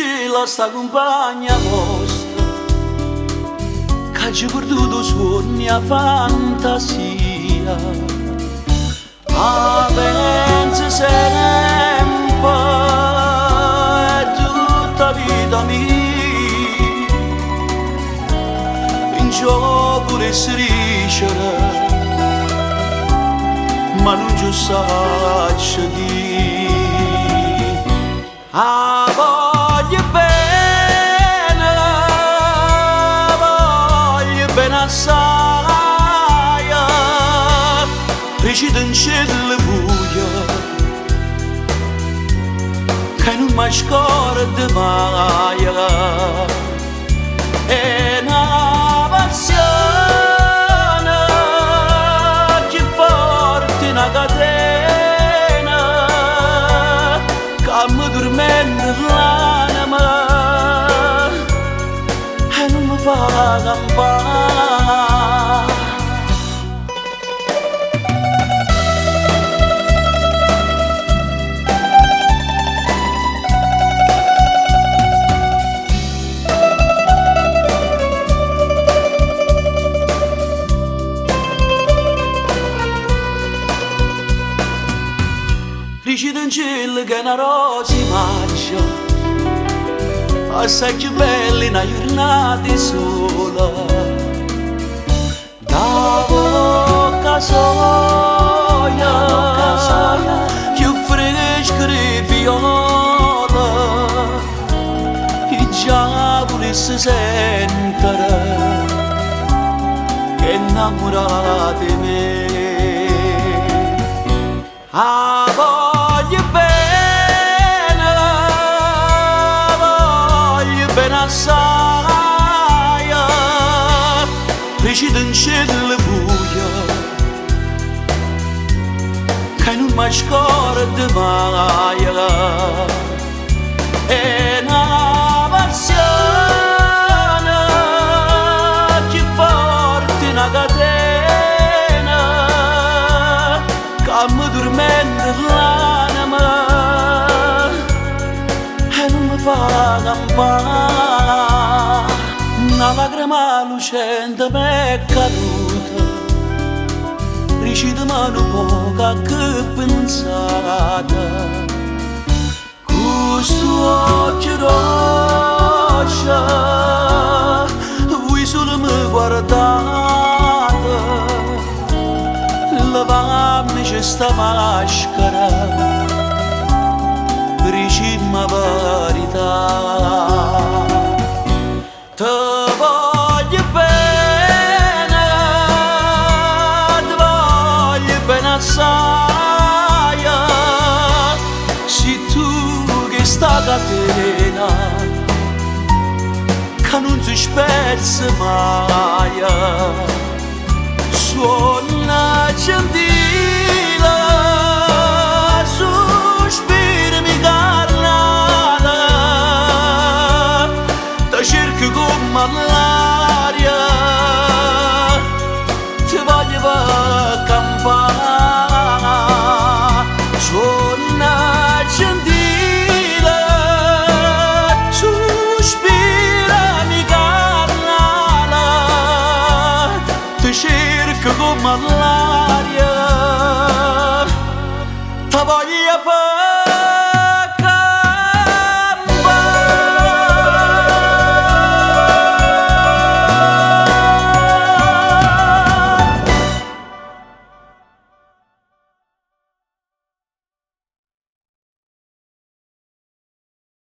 la sta compagna vostra che ci ha perduto sogni a fantasia. Ma pensa sempre è tutta vita mia in gioco di strisciare, ma non ci saccio dire. Voglio bene assai, recita in cielo buio che non mi scorda mai. È una passione che forte una catena che mi dormendo l'anima e non mi fa campare. Recita in cielo che una rosa marcia, assai più bella in una giornata sola. Da bocca soia, più fresca di viola, i diavoli si sentono che innamorati di me. Voglio bene assai, recita in cielo buio che non mi scorda mai. È una passione che forte una catena che mi dormendo l'anima e non mi fa campare. Una lacrima lucente m'è caduta, recita mano poca che pensata. Questo occhio roccia, voi solo mi guardate, lavammi questa maschera, dicimmi la verità. Te voglio bene assai, sei tu che sta catena che non si spezza mai. Suona gentile, sospirami carnale, ti cerco come l'aria, ti voglio campare. Suona gentile, sospirami carnale, ti cerco come l'aria, ti voglio